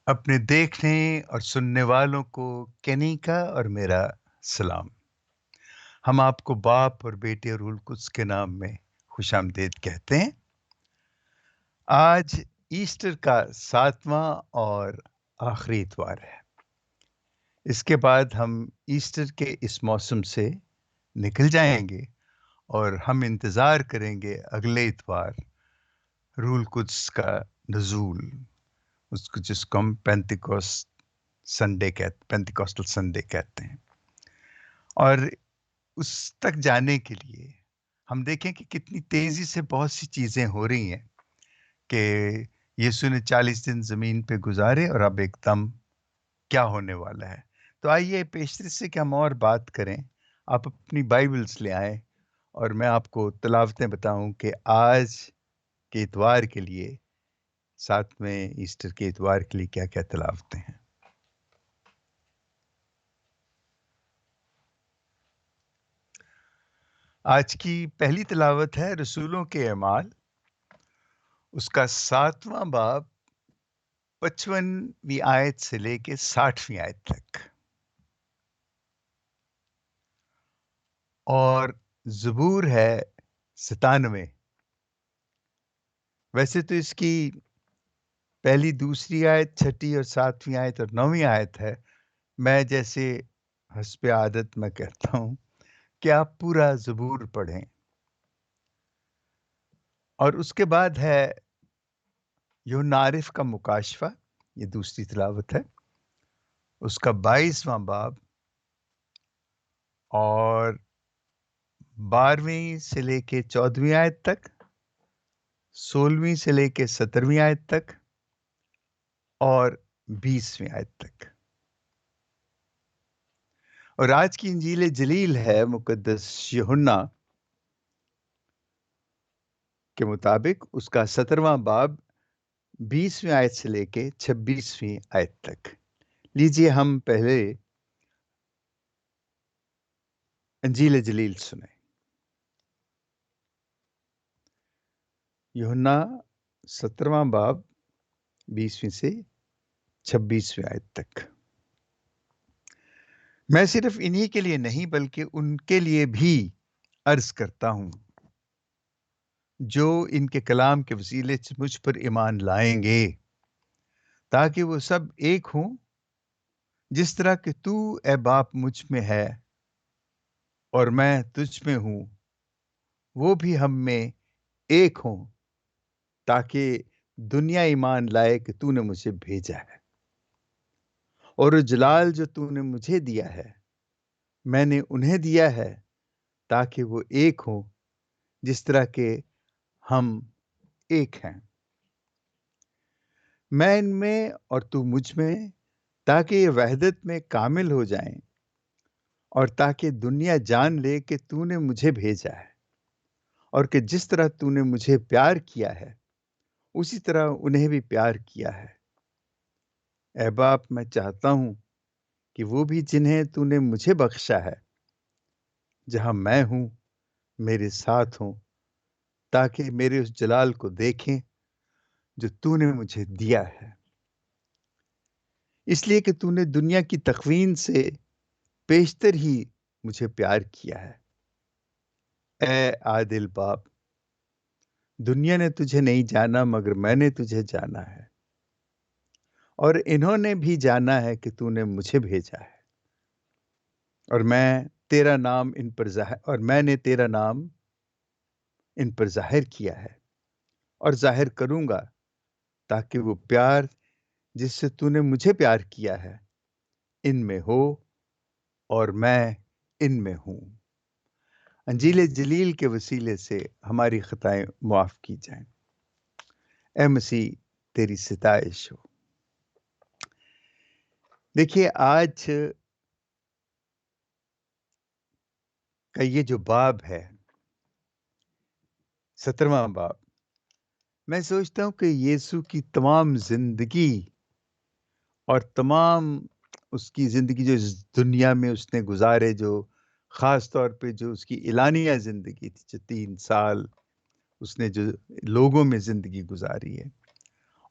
اپنے دیکھنے اور سننے والوں کو کینی کا اور میرا سلام۔ ہم آپ کو باپ اور بیٹے اور روح القدس کے نام میں خوش آمدید کہتے ہیں۔ آج ایسٹر کا 7واں اور آخری اتوار ہے۔ اس کے بعد ہم ایسٹر کے اس موسم سے نکل جائیں گے اور ہم انتظار کریں گے اگلے اتوار روح القدس کا نزول، جس کو ہم پینتیکوسٹل سنڈے کہتے ہیں۔ اور اس تک جانے کے لیے ہم دیکھیں کہ کتنی تیزی سے بہت سی چیزیں ہو رہی ہیں کہ یسوع نے 40 دن زمین پہ گزارے اور اب ایک دم کیا ہونے والا ہے۔ تو آئیے پیشتری سے کہ ہم اور بات کریں۔ آپ اپنی بائبلز لے آئیں اور میں آپ کو تلاوتیں بتاؤں کہ آج کے اتوار کے لیے، 7ویں ایسٹر کے اتوار کے لیے کیا کیا تلاوتیں ہیں۔ آج کی پہلی تلاوت ہے رسولوں کے اعمال، اس کا 7واں باب 55ویں آیت سے لے کے 60ویں آیت تک، اور زبور ہے 97۔ ویسے تو اس کی پہلی، دوسری آیت، چھٹی اور 7ویں آیت اور 9ویں آیت ہے۔ میں جیسے حسب عادت میں کہتا ہوں کہ آپ پورا زبور پڑھیں۔ اور اس کے بعد ہے یوحنا عارف کا مکاشفہ، یہ دوسری تلاوت ہے، اس کا 22واں باب اور 12ویں سے لے کے 14ویں آیت تک، 16ویں سے لے کے 17ویں آیت تک اور 20ویں آیت تک۔ اور آج کی انجیل جلیل ہے مقدس یوحنا کے مطابق، اس کا 17واں باب 20ویں آیت سے لے کے 26ویں آیت تک۔ لیجئے ہم پہلے انجیل جلیل سنیں۔ یوحنا 17واں باب 20ویں سے 26ویں آیت تک۔ میں صرف انہی کے لیے نہیں بلکہ ان کے لیے بھی عرض کرتا ہوں جو ان کے کلام کے وسیلے سے مجھ پر ایمان لائیں گے، تاکہ وہ سب ایک ہوں، جس طرح کہ تو اے باپ مجھ میں ہے اور میں تجھ میں ہوں، وہ بھی ہم میں ایک ہوں، تاکہ دنیا ایمان لائے کہ تو نے مجھے بھیجا ہے۔ اور وہ جلال جو تو نے مجھے دیا ہے میں نے انہیں دیا ہے، تاکہ وہ ایک ہوں جس طرح کہ ہم ایک ہیں، میں ان میں اور تو مجھ میں، تاکہ یہ وحدت میں کامل ہو جائیں، اور تاکہ دنیا جان لے کہ تو نے مجھے بھیجا ہے، اور کہ جس طرح تو نے مجھے پیار کیا ہے اسی طرح انہیں بھی پیار کیا ہے۔ اے باپ، میں چاہتا ہوں کہ وہ بھی جنہیں تو نے مجھے بخشا ہے، جہاں میں ہوں میرے ساتھ ہوں، تاکہ میرے اس جلال کو دیکھیں جو تو نے مجھے دیا ہے، اس لیے کہ تو نے دنیا کی تخوین سے پیشتر ہی مجھے پیار کیا ہے۔ اے عادل باپ، دنیا نے تجھے نہیں جانا مگر میں نے تجھے جانا ہے، اور انہوں نے بھی جانا ہے کہ تو نے مجھے بھیجا ہے، اور میں نے تیرا نام ان پر ظاہر کیا ہے اور ظاہر کروں گا، تاکہ وہ پیار جس سے تو نے مجھے پیار کیا ہے ان میں ہو اور میں ان میں ہوں۔ انجیل جلیل کے وسیلے سے ہماری خطائیں معاف کی جائیں۔ اے مسیح، تیری ستائش ہو۔ دیکھیے، آج کا یہ جو باب ہے، 17واں باب، میں سوچتا ہوں کہ یسوع کی تمام زندگی اور تمام اس کی زندگی جو اس دنیا میں اس نے گزارے، جو خاص طور پہ جو اس کی اعلانیہ زندگی تھی، جو 3 سال اس نے جو لوگوں میں زندگی گزاری ہے،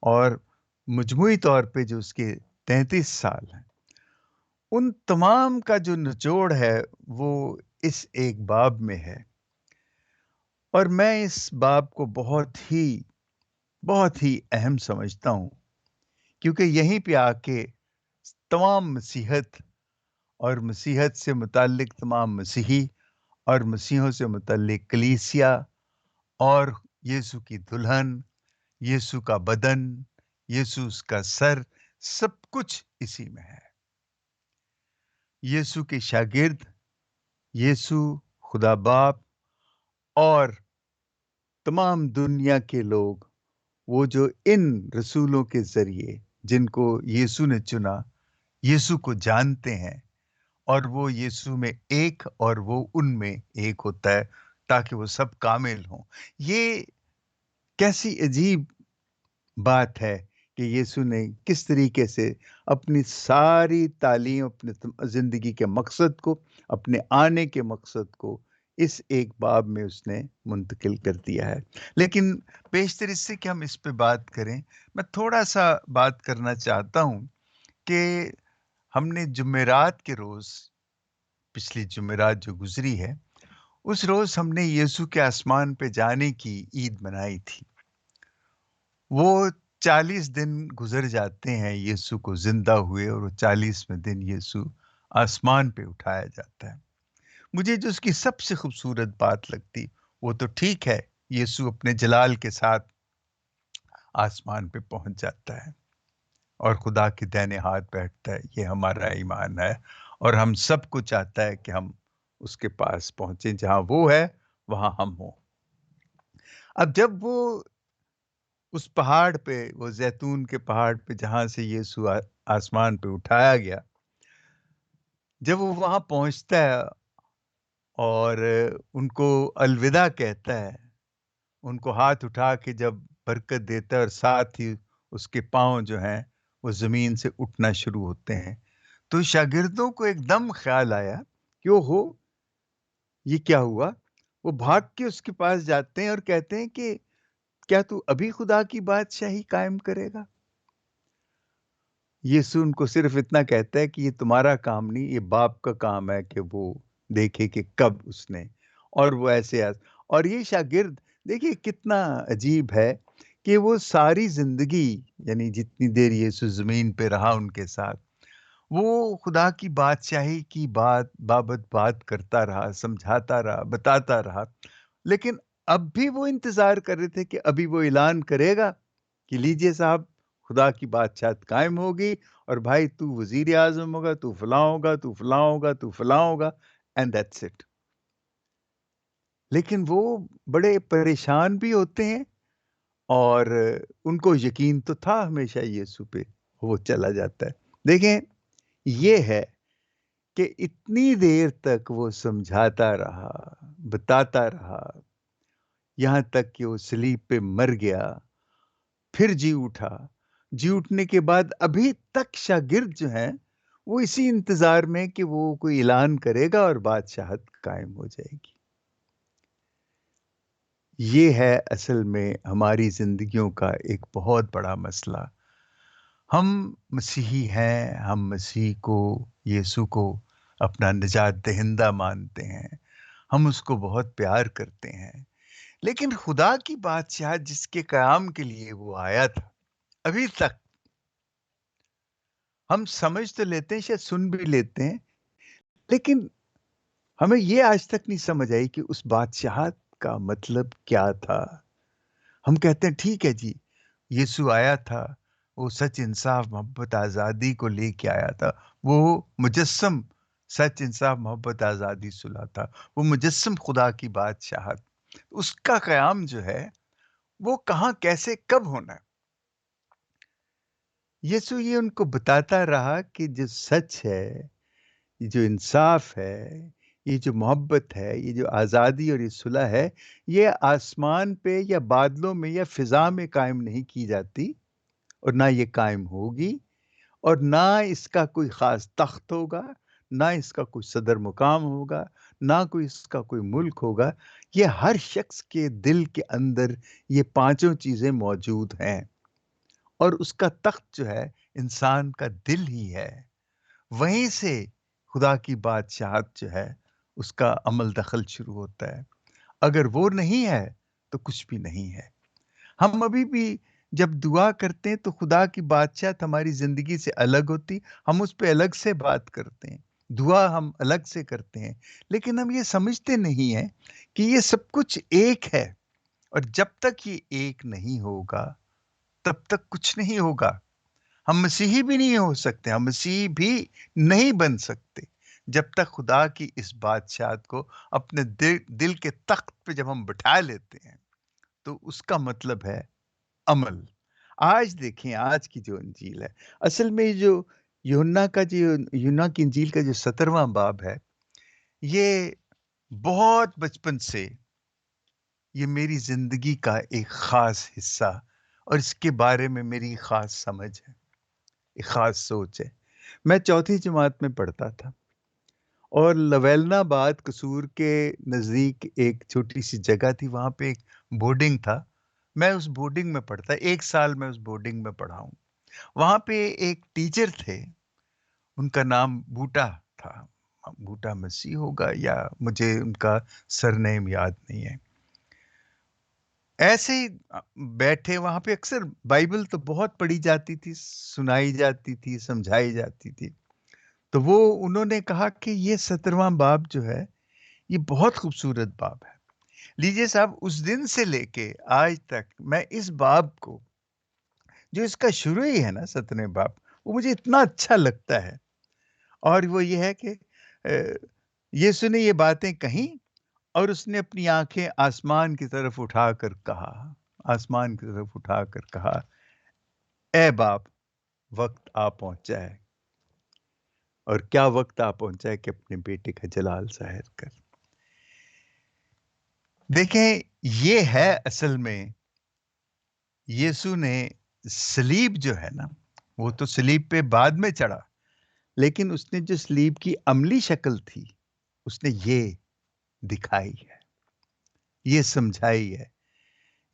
اور مجموعی طور پہ جو اس کے 33 سال ہیں، ان تمام کا جو نچوڑ ہے وہ اس ایک باب میں ہے، اور میں اس باب کو بہت ہی اہم سمجھتا ہوں، کیونکہ یہیں پہ آ کے تمام مسیحت اور مسیحت سے متعلق تمام مسیحی اور مسیحوں سے متعلق کلیسیا اور یسوع کی دلہن، یسوع کا بدن، یسوع اس کا سر، سب کچھ اسی میں ہے۔ یسوع کے شاگرد، یسوع، خدا باپ اور تمام دنیا کے لوگ، وہ جو ان رسولوں کے ذریعے جن کو یسوع نے چنا، یسوع کو جانتے ہیں، اور وہ یسوع میں ایک اور وہ ان میں ایک ہوتا ہے تاکہ وہ سب کامل ہوں۔ یہ کیسی عجیب بات ہے کہ یسوع نے کس طریقے سے اپنی ساری تعلیم، اپنے زندگی کے مقصد کو، اپنے آنے کے مقصد کو اس ایک باب میں اس نے منتقل کر دیا ہے۔ لیکن بیشتر اس سے کہ ہم اس پہ بات کریں، میں تھوڑا سا بات کرنا چاہتا ہوں کہ ہم نے جمعرات کے روز، پچھلی جمعرات جو گزری ہے، اس روز ہم نے یسوع کے آسمان پہ جانے کی عید منائی تھی۔ وہ 40 دن گزر جاتے ہیں یسوع کو زندہ ہوئے، اور وہ 40ویں دن یسوع آسمان پہ اٹھایا جاتا ہے۔ مجھے جو اس کی سب سے خوبصورت بات لگتی، وہ تو ٹھیک ہے، یسوع اپنے جلال کے ساتھ آسمان پہ پہنچ جاتا ہے اور خدا کے دائیں ہاتھ بیٹھتا ہے۔ یہ ہمارا ایمان ہے، اور ہم سب کو چاہتا ہے کہ ہم اس کے پاس پہنچیں، جہاں وہ ہے وہاں ہم ہوں۔ اب جب وہ اس پہاڑ پہ، وہ زیتون کے پہاڑ پہ جہاں سے یسوع آسمان پہ اٹھایا گیا، جب وہ وہاں پہنچتا ہے اور ان کو الوداع کہتا ہے، ان کو ہاتھ اٹھا کے جب برکت دیتا ہے، اور ساتھ ہی اس کے پاؤں جو ہیں وہ زمین سے اٹھنا شروع ہوتے ہیں، تو شاگردوں کو ایک دم خیال آیا کہ او ہو، یہ کیا ہوا؟ وہ بھاگ کے اس کے پاس جاتے ہیں اور کہتے ہیں کہ کیا تو ابھی خدا کی بادشاہی قائم کرے گا؟ یسوع ان کو صرف اتنا کہتا ہے کہ یہ تمہارا کام نہیں، یہ باپ کا کام ہے کہ وہ دیکھے کہ کب اس نے، اور وہ اور یہ شاگرد دیکھیے کتنا عجیب ہے کہ وہ ساری زندگی، یعنی جتنی دیر یسوع زمین پہ رہا ان کے ساتھ، وہ خدا کی بادشاہی کی بات کرتا رہا، سمجھاتا رہا، بتاتا رہا، لیکن اب بھی وہ انتظار کر رہے تھے کہ ابھی وہ اعلان کرے گا کہ لیجئے صاحب، خدا کی بادشاہت قائم ہوگی، اور بھائی تو وزیر اعظم ہوگا، تو فلاں ہوگا، تو فلاں ہوگا، تو فلاں ہوگا، اینڈ دیٹس اٹ۔ لیکن وہ بڑے پریشان بھی ہوتے ہیں، اور ان کو یقین تو تھا ہمیشہ یسوع پہ، وہ چلا جاتا ہے۔ دیکھیں، یہ ہے کہ اتنی دیر تک وہ سمجھاتا رہا، بتاتا رہا، یہاں تک کہ وہ صلیب پہ مر گیا، پھر جی اٹھا۔ جی اٹھنے کے بعد ابھی تک شاگرد جو ہیں وہ اسی انتظار میں کہ وہ کوئی اعلان کرے گا اور بادشاہت قائم ہو جائے گی۔ یہ ہے اصل میں ہماری زندگیوں کا ایک بہت بڑا مسئلہ۔ ہم مسیحی ہیں، ہم مسیح کو، یسوع کو اپنا نجات دہندہ مانتے ہیں، ہم اس کو بہت پیار کرتے ہیں، لیکن خدا کی بادشاہت جس کے قیام کے لیے وہ آیا تھا، ابھی تک ہم سمجھ تو لیتے ہیں، شاید سن بھی لیتے ہیں، لیکن ہمیں یہ آج تک نہیں سمجھ آئی کہ اس بادشاہت کا مطلب کیا تھا۔ ہم کہتے ہیں ٹھیک ہے جی، یسوع آیا تھا، وہ سچ، انصاف، محبت، آزادی کو لے کے آیا تھا، وہ مجسم سچ، انصاف، محبت، آزادی، صلح تھا، وہ مجسم خدا کی بادشاہت، اس کا قیام جو ہے وہ کہاں، کیسے، کب ہونا ہے؟ یسوع یہ ان کو بتاتا رہا کہ جو سچ ہے، یہ جو انصاف ہے، یہ جو محبت ہے، یہ جو آزادی اور یہ صلح ہے، یہ آسمان پہ یا بادلوں میں یا فضا میں قائم نہیں کی جاتی، اور نہ یہ قائم ہوگی، اور نہ اس کا کوئی خاص تخت ہوگا، نہ اس کا کوئی صدر مقام ہوگا، نہ کوئی اس کا کوئی ملک ہوگا۔ یہ ہر شخص کے دل کے اندر یہ پانچوں چیزیں موجود ہیں، اور اس کا تخت جو ہے انسان کا دل ہی ہے. وہیں سے خدا کی بادشاہت جو ہے اس کا عمل دخل شروع ہوتا ہے. اگر وہ نہیں ہے تو کچھ بھی نہیں ہے. ہم ابھی بھی جب دعا کرتے ہیں تو خدا کی بادشاہت ہماری زندگی سے الگ ہوتی، ہم اس پہ الگ سے بات کرتے ہیں، دعا ہم الگ سے کرتے ہیں، لیکن ہم یہ سمجھتے نہیں ہیں کہ یہ سب کچھ ایک ہے. اور جب تک یہ ایک نہیں ہوگا تب تک کچھ نہیں ہوگا. ہم مسیحی بھی نہیں ہو سکتے، ہم مسیحی بھی نہیں بن سکتے جب تک خدا کی اس بادشاہت کو اپنے دل کے تخت پہ جب ہم بٹھا لیتے ہیں تو اس کا مطلب ہے عمل. آج دیکھیں آج کی جو انجیل ہے، اصل میں جو یونا کی انجیل کا جو 17واں باب ہے، یہ بہت بچپن سے یہ میری زندگی کا ایک خاص حصہ اور اس کے بارے میں میری خاص سمجھ ہے، ایک خاص سوچ ہے. میں 4تھی جماعت میں پڑھتا تھا اور لویلنا آباد قصور کے نزدیک ایک چھوٹی سی جگہ تھی، وہاں پہ ایک بورڈنگ تھا. میں اس بورڈنگ میں پڑھتا، 1 سال میں اس بورڈنگ میں پڑھا ہوں. وہاں پہ ایک ٹیچر تھے، ان کا نام بوٹا تھا. بوٹا مسیح ہوگا یا مجھے ان کا سرنیم یاد نہیں ہے. ایسے ہی بیٹھے وہاں پہ اکثر بائبل تو بہت پڑھی جاتی تھی، سنائی جاتی تھی، سمجھائی جاتی تھی. تو وہ انہوں نے کہا کہ یہ 17واں باب جو ہے یہ بہت خوبصورت باب ہے. لیجئے صاحب، اس دن سے لے کے آج تک میں اس باب کو، جو اس کا شروع ہی ہے نا 17ویں باب، وہ مجھے اتنا اچھا لگتا ہے. اور وہ یہ ہے کہ یسوع نے یہ باتیں کہیں اور اس نے اپنی آنکھیں آسمان کی طرف اٹھا کر کہا، آسمان کی طرف اٹھا کر کہا، اے باپ، وقت آ پہنچا ہے. اور کیا وقت آ پہنچا ہے کہ اپنے بیٹے کا جلال ظاہر کر. دیکھیں یہ ہے اصل میں یسوع نے صلیب جو ہے نا، وہ تو صلیب پہ بعد میں چڑھا، لیکن اس نے جو صلیب کی عملی شکل تھی اس نے یہ دکھائی ہے، یہ سمجھائی ہے.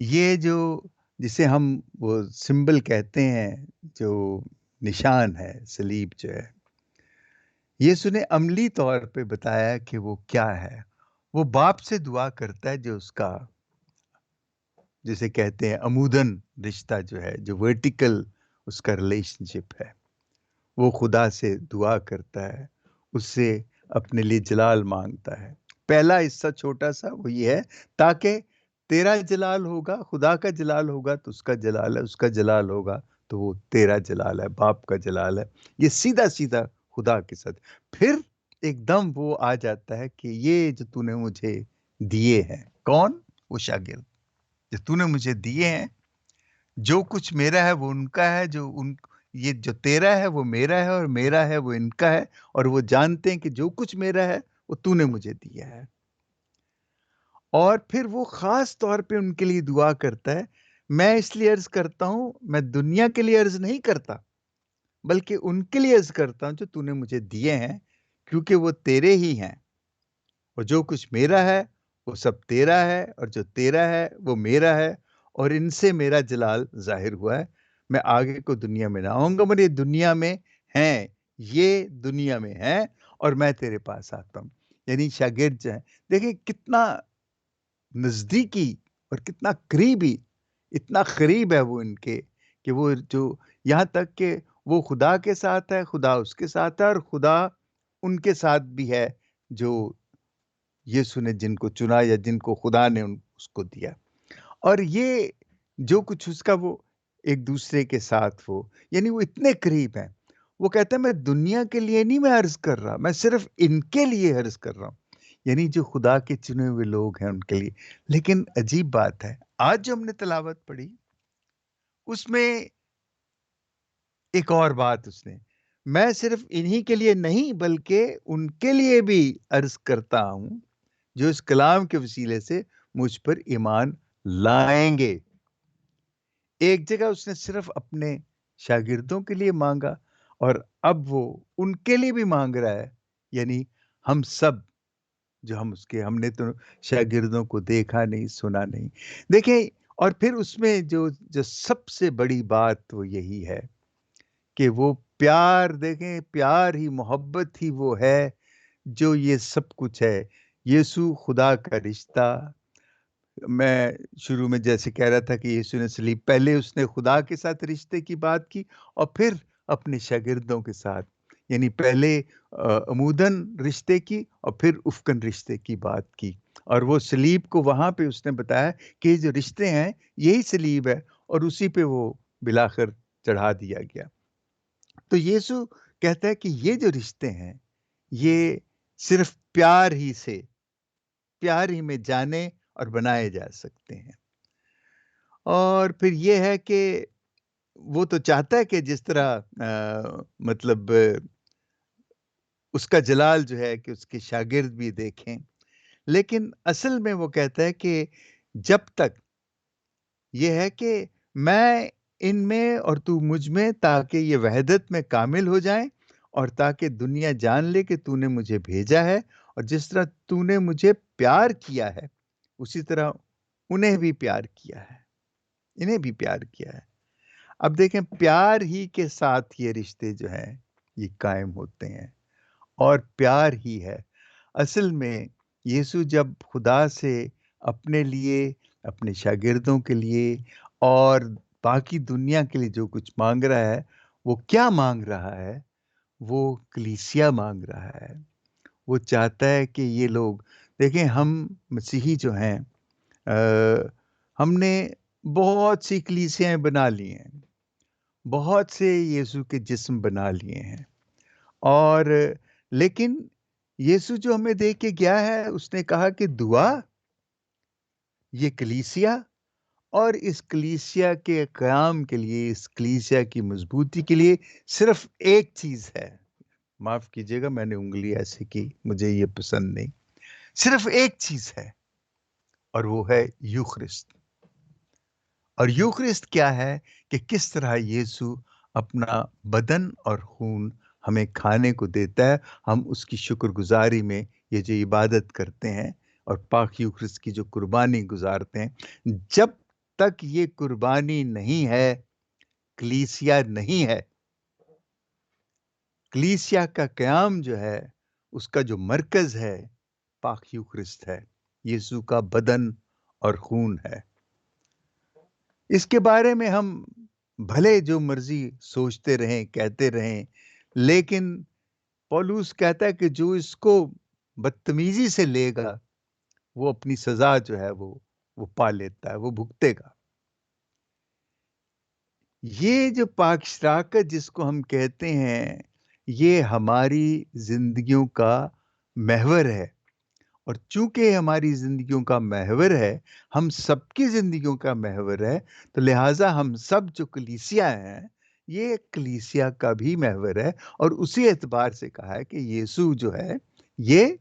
یہ جو جسے ہم وہ سمبل کہتے ہیں، جو نشان ہے صلیب جو ہے، یسوع نے عملی طور پہ بتایا کہ وہ کیا ہے. وہ باپ سے دعا کرتا ہے جو اس کا، جسے کہتے ہیں عمودن رشتہ جو ہے، جو ورٹیکل اس کا ریلیشن شپ ہے. وہ خدا سے دعا کرتا ہے، اس سے اپنے لیے جلال مانگتا ہے. پہلا حصہ چھوٹا سا وہ یہ ہے، تاکہ تیرا جلال ہوگا، خدا کا جلال ہوگا تو اس کا جلال ہے، اس کا جلال ہوگا تو وہ تیرا جلال ہے، باپ کا جلال ہے. یہ سیدھا سیدھا خدا کے ساتھ. پھر ایک دم وہ آ جاتا ہے کہ یہ جو تو نے مجھے دیے ہیں، کون؟ وہ شاگرد جو تو نے مجھے دیے ہیں، جو کچھ میرا ہے وہ ان کا ہے، یہ جو تیرا ہے وہ میرا ہے، اور میرا ہے وہ ان کا ہے، اور وہ جانتے ہیں کہ جو کچھ میرا ہے وہ تو نے مجھے دیا ہے. اور پھر وہ خاص طور پہ ان کے لیے دعا کرتا ہے. میں اس لیے عرض کرتا ہوں، میں دنیا کے لیے عرض نہیں کرتا، بلکہ ان کے لیے عرض کرتا ہوں جو تو نے مجھے دیے ہیں، کیونکہ وہ تیرے ہی ہیں. اور جو کچھ میرا ہے وہ سب تیرا ہے، اور جو تیرا ہے وہ میرا ہے، اور ان سے میرا جلال ظاہر ہوا ہے. میں آگے کو دنیا میں نہ آؤں گا، مگر یہ دنیا میں ہیں، یہ دنیا میں ہیں، اور میں تیرے پاس آتا ہوں. یعنی شاگرد جو ہیں، دیکھیں کتنا نزدیکی اور کتنا قریبی، اتنا قریب ہے وہ ان کے، کہ وہ جو یہاں تک کہ وہ خدا کے ساتھ ہے، خدا اس کے ساتھ ہے، اور خدا ان کے ساتھ بھی ہے جو یسوع نے جن کو چنا یا جن کو خدا نے اس کو دیا. اور یہ جو کچھ اس کا، وہ ایک دوسرے کے ساتھ، وہ یعنی وہ اتنے قریب ہیں. وہ کہتا ہے میں دنیا کے لیے نہیں میں عرض کر رہا، میں صرف ان کے لیے عرض کر رہا ہوں، یعنی جو خدا کے چنے ہوئے لوگ ہیں ان کے لیے. لیکن عجیب بات ہے، آج جو ہم نے تلاوت پڑھی اس میں ایک اور بات اس نے، میں صرف انہی کے لیے نہیں بلکہ ان کے لیے بھی عرض کرتا ہوں جو اس کلام کے وسیلے سے مجھ پر ایمان لائیں گے. ایک جگہ اس نے صرف اپنے شاگردوں کے لیے مانگا، اور اب وہ ان کے لیے بھی مانگ رہا ہے، یعنی ہم سب جو ہم نے تو شاگردوں کو دیکھا نہیں، سنا نہیں. دیکھیں، اور پھر اس میں جو جو سب سے بڑی بات وہ یہی ہے کہ وہ پیار، دیکھیں پیار ہی، محبت ہی وہ ہے جو یہ سب کچھ ہے۔ یسوع خدا کا رشتہ، میں شروع میں جیسے کہہ رہا تھا کہ یسوع نے صلیب، پہلے اس نے خدا کے ساتھ رشتے کی بات کی اور پھر اپنے شاگردوں کے ساتھ، یعنی پہلے عموداً رشتے کی اور پھر افقاً رشتے کی بات کی، اور وہ صلیب کو وہاں پہ اس نے بتایا کہ جو رشتے ہیں یہی صلیب ہے، اور اسی پہ وہ بالآخر چڑھا دیا گیا۔ تو یسوع کہتا ہے کہ یہ جو رشتے ہیں یہ صرف پیار ہی سے، پیار ہی میں جانے اور بنائے جا سکتے ہیں۔ اور پھر یہ ہے کہ وہ تو چاہتا ہے کہ جس طرح مطلب اس کا جلال جو ہے کہ اس کے شاگرد بھی دیکھیں، لیکن اصل میں وہ کہتا ہے کہ جب تک یہ ہے کہ میں ان میں اور تو مجھ میں، تاکہ یہ وحدت میں کامل ہو جائیں، اور تاکہ دنیا جان لے کہ تو نے مجھے بھیجا ہے، اور جس طرح تو نے مجھے پیار کیا ہے اسی طرح انہیں بھی پیار کیا ہے، انہیں بھی پیار کیا ہے۔ اب دیکھیں پیار ہی کے ساتھ یہ رشتے جو ہیں یہ قائم ہوتے ہیں، اور پیار ہی ہے اصل میں۔ یسوع جب خدا سے اپنے لیے، اپنے شاگردوں کے لیے اور باقی دنیا کے لیے جو کچھ مانگ رہا ہے، وہ کیا مانگ رہا ہے؟ وہ کلیسیا مانگ رہا ہے۔ وہ چاہتا ہے کہ یہ لوگ دیکھیں، ہم مسیحی جو ہیں ہم نے بہت سی کلیسیاں بنا لی ہیں، بہت سے یسوع کے جسم بنا لیے ہیں، اور لیکن یسوع جو ہمیں دے کے گیا ہے، اس نے کہا کہ دعا، یہ کلیسیا، اور اس کلیسیا کے قیام کے لیے، اس کلیسیا کی مضبوطی کے لیے صرف ایک چیز ہے۔ معاف کیجیے گا، میں نے انگلی ایسے کی، مجھے یہ پسند نہیں۔ صرف ایک چیز ہے، اور وہ ہے یوخرست۔ اور یوخرست کیا ہے؟ کہ کس طرح یسوع اپنا بدن اور خون ہمیں کھانے کو دیتا ہے، ہم اس کی شکر گزاری میں یہ جو عبادت کرتے ہیں اور پاک یوخرست کی جو قربانی گزارتے ہیں۔ جب تک یہ قربانی نہیں ہے، کلیسیا نہیں ہے۔ کلیسیا کا قیام جو ہے، اس کا جو مرکز ہے پاک یوخرست ہے، یسوع کا بدن اور خون ہے۔ اس کے بارے میں ہم بھلے جو مرضی سوچتے رہیں، کہتے رہیں، لیکن پولس کہتا ہے کہ جو اس کو بدتمیزی سے لے گا وہ اپنی سزا جو ہے وہ پا لیتا ہے، وہ بھگتے گا۔ یہ جو پاک شراکت جس کو ہم کہتے ہیں، یہ ہماری زندگیوں کا محور ہے، اور چونکہ ہماری زندگیوں کا محور ہے، ہم سب کی زندگیوں کا محور ہے، تو لہٰذا ہم سب جو کلیسیا ہیں، یہ کلیسیا کا بھی محور ہے، اور اسی اعتبار سے کہا ہے کہ یسوع جو ہے یہ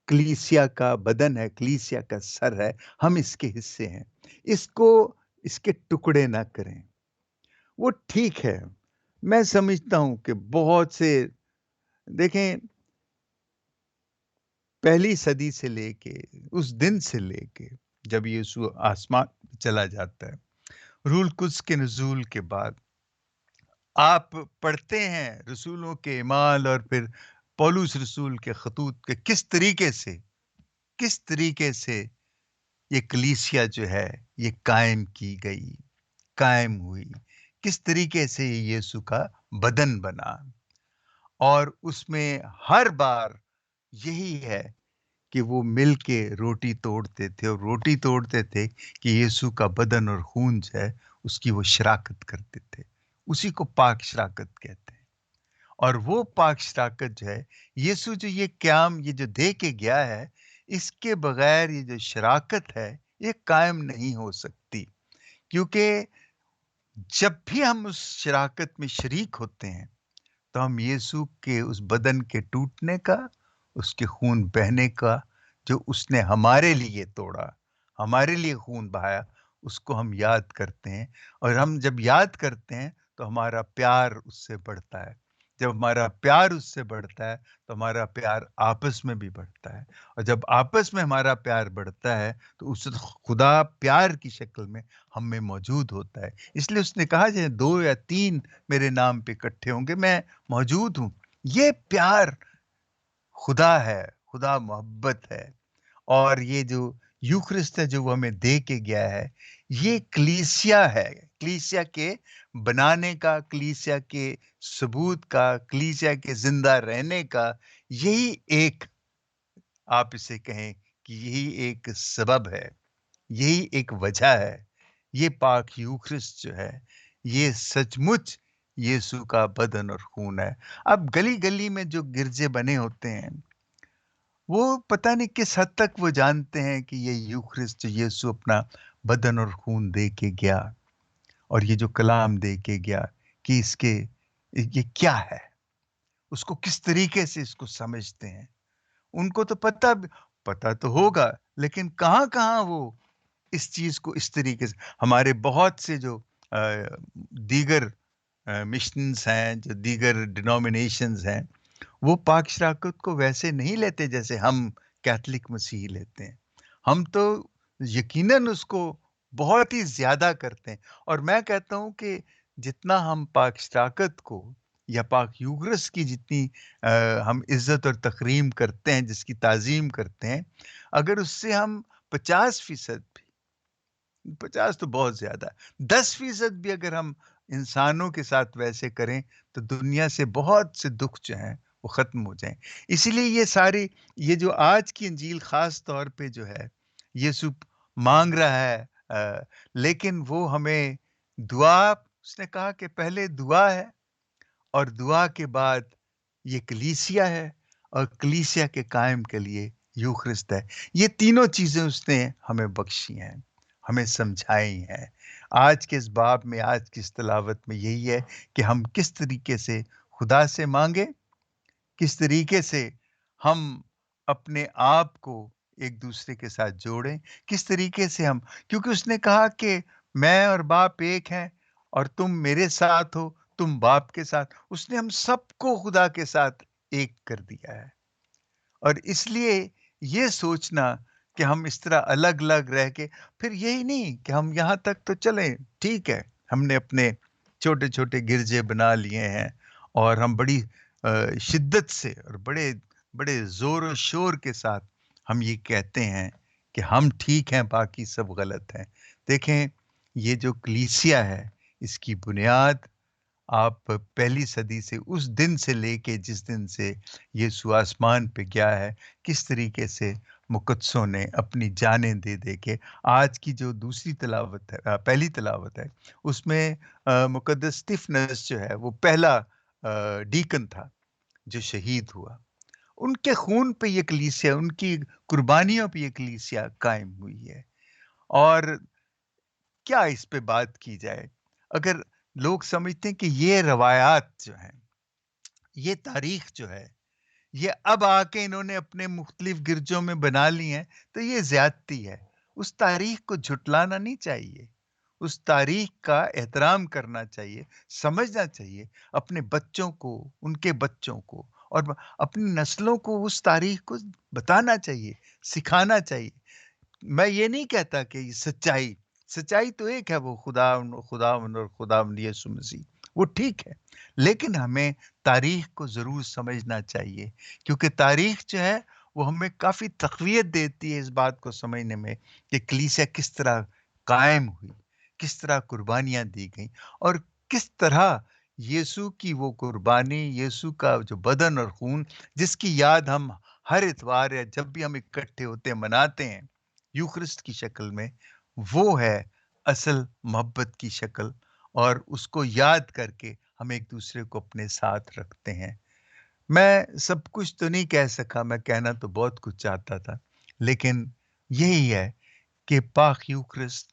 کلیسیا کا بدن ہے، کلیسیا کا سر ہے، ہم اس کے حصے ہیں۔ اس کے ٹکڑے نہ کریں۔ وہ ٹھیک ہے، میں سمجھتا ہوں کہ بہت سے، دیکھیں پہلی صدی سے لے کے، اس دن سے لے کے جب یسوع آسمان چلا جاتا ہے، روح القدس کے نزول کے بعد، آپ پڑھتے ہیں رسولوں کے اعمال اور پھر پولس رسول کے خطوط کے کس طریقے سے یہ کلیسیا جو ہے یہ قائم کی گئی، قائم ہوئی، کس طریقے سے یہ یسوع کا بدن بنا، اور اس میں ہر بار یہی ہے کہ وہ مل کے روٹی توڑتے تھے، اور روٹی توڑتے تھے کہ یسوع کا بدن اور خون جو ہے اس کی وہ شراکت کرتے تھے، اسی کو پاک شراکت کہتے ہیں۔ اور وہ پاک شراکت جو ہے، یسوع جو یہ قیام، یہ جو دے کے گیا ہے، اس کے بغیر یہ جو شراکت ہے یہ قائم نہیں ہو سکتی، کیونکہ جب بھی ہم اس شراکت میں شریک ہوتے ہیں تو ہم یسوع کے اس بدن کے ٹوٹنے کا، اس کے خون بہنے کا جو اس نے ہمارے لیے توڑا، ہمارے لیے خون بہایا، اس کو ہم یاد کرتے ہیں، اور ہم جب یاد کرتے ہیں تو ہمارا پیار اس سے بڑھتا ہے۔ جب ہمارا پیار اس سے بڑھتا ہے تو ہمارا پیار آپس میں بھی بڑھتا ہے، اور جب آپس میں ہمارا پیار بڑھتا ہے تو اس وقت خدا پیار کی شکل میں ہم میں موجود ہوتا ہے۔ اس لیے اس نے کہا جائے 2 یا 3 میرے نام پہ اکٹھے ہوں گے، میں موجود ہوں۔ یہ پیار خدا ہے، خدا محبت ہے، اور یہ جو یوخرست ہے جو وہ ہمیں دے کے گیا ہے، یہ کلیسیا ہے، کلیسیا کے بنانے کا، کلیسیا کے ثبوت کا، کلیسیا کے زندہ رہنے کا یہی ایک، آپ اسے کہیں کہ یہی ایک سبب ہے، یہی ایک وجہ ہے۔ یہ پاک یوخرست جو ہے یہ سچ مچ یسوع کا بدن اور خون ہے۔ اب گلی گلی میں جو گرجے بنے ہوتے ہیں، وہ پتہ نہیں کس حد تک وہ جانتے ہیں کہ یہ یوخرست یسوع اپنا بدن اور خون دے کے گیا، اور یہ جو کلام دے کے گیا کہ اس کے یہ کیا ہے، اس کو کس طریقے سے اس کو سمجھتے ہیں۔ ان کو تو پتہ تو ہوگا، لیکن کہاں کہاں وہ اس چیز کو اس طریقے سے، ہمارے بہت سے جو دیگر مشنز ہیں، جو دیگر ڈینومینیشنز ہیں، وہ پاک شراکت کو ویسے نہیں لیتے جیسے ہم کیتھولک مسیحی لیتے ہیں۔ ہم تو یقیناً اس کو بہت ہی زیادہ کرتے ہیں، اور میں کہتا ہوں کہ جتنا ہم پاک شراکت کو یا پاک یوگرس کی جتنی ہم عزت اور تکریم کرتے ہیں، جس کی تعظیم کرتے ہیں، اگر اس سے ہم 50% بھی، 50 تو بہت زیادہ ہے، 10% بھی اگر ہم انسانوں کے ساتھ ویسے کریں تو دنیا سے بہت سے دکھ جو ہیں وہ ختم ہو جائیں۔ اسی لیے یہ جو آج کی انجیل خاص طور پہ جو ہے یسوع مانگ رہا ہے، لیکن وہ ہمیں دعا، اس نے کہا کہ پہلے دعا ہے، اور دعا کے بعد یہ کلیسیا ہے، اور کلیسیا کے قائم کے لیے یوخرست ہے۔ یہ تینوں چیزیں اس نے ہمیں بخشی ہیں، ہمیں سمجھائی ہیں۔ آج کے اس باب میں، آج کی اس تلاوت میں یہی ہے کہ ہم کس طریقے سے خدا سے مانگیں، کس طریقے سے ہم اپنے آپ کو ایک دوسرے کے ساتھ جوڑیں، کس طریقے سے ہم، کیونکہ اس نے کہا کہ میں اور باپ ایک ہیں، اور تم میرے ساتھ ہو، تم باپ کے ساتھ۔ اس نے ہم سب کو خدا کے ساتھ ایک کر دیا ہے، اور اس لیے یہ سوچنا کہ ہم اس طرح الگ الگ رہ کے، پھر یہی نہیں کہ ہم یہاں تک تو چلیں، ٹھیک ہے، ہم نے اپنے چھوٹے چھوٹے گرجے بنا لیے ہیں، اور ہم بڑی شدت سے اور بڑے بڑے زور و شور کے ساتھ ہم یہ کہتے ہیں کہ ہم ٹھیک ہیں، باقی سب غلط ہیں۔ دیکھیں، یہ جو کلیسیا ہے، اس کی بنیاد آپ پہلی صدی سے، اس دن سے لے کے جس دن سے یسوع آسمان پہ گیا ہے، کس طریقے سے مقدسوں نے اپنی جانیں دے دے کے، آج کی جو دوسری تلاوت ہے، پہلی تلاوت ہے، اس میں مقدس اسطفنس جو ہے وہ پہلا ڈیکن تھا جو شہید ہوا۔ ان کے خون پہ یہ کلیسیا، ان کی قربانیوں پہ یہ کلیسیا قائم ہوئی ہے۔ اور کیا اس پہ بات کی جائے، اگر لوگ سمجھتے ہیں کہ یہ روایات جو ہیں، یہ تاریخ جو ہے، یہ اب آ کے انہوں نے اپنے مختلف گرجوں میں بنا لی ہیں، تو یہ زیادتی ہے۔ اس تاریخ کو جھٹلانا نہیں چاہیے، اس تاریخ کا احترام کرنا چاہیے، سمجھنا چاہیے، اپنے بچوں کو، ان کے بچوں کو، اور اپنی نسلوں کو اس تاریخ کو بتانا چاہیے، سکھانا چاہیے۔ میں یہ نہیں کہتا کہ یہ سچائی تو ایک ہے، وہ خدا اور خدا یسوع مسیح، وہ ٹھیک ہے، لیکن ہمیں تاریخ کو ضرور سمجھنا چاہیے، کیونکہ تاریخ جو ہے وہ ہمیں کافی تقویت دیتی ہے اس بات کو سمجھنے میں کہ کلیسیا کس طرح قائم ہوئی، کس طرح قربانیاں دی گئیں، اور کس طرح یسوع کی وہ قربانی، یسوع کا جو بدن اور خون، جس کی یاد ہم ہر اتوار یا جب بھی ہم اکٹھے ہوتے ہیں مناتے ہیں یوخرست کی شکل میں، وہ ہے اصل محبت کی شکل، اور اس کو یاد کر کے ہم ایک دوسرے کو اپنے ساتھ رکھتے ہیں۔ میں سب کچھ تو نہیں کہہ سکا، میں کہنا تو بہت کچھ چاہتا تھا، لیکن یہی ہے کہ پاک یوخرست،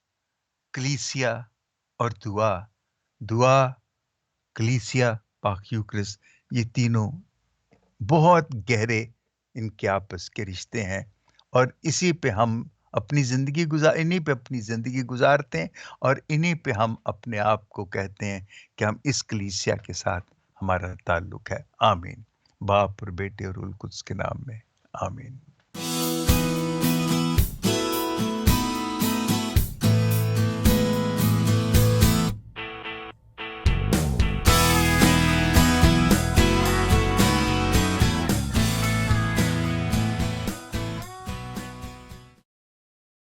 کلیسیا اور دعا، کلیسیا، پاک یوخرست، یہ تینوں بہت گہرے ان کے آپس کے رشتے ہیں، اور اسی پہ ہم انہی پہ اپنی زندگی گزارتے ہیں، اور انہی پہ ہم اپنے آپ کو کہتے ہیں کہ ہم اس کلیسیا کے ساتھ ہمارا تعلق ہے۔ آمین۔ باپ اور بیٹے اور روح القدس کے نام میں، آمین۔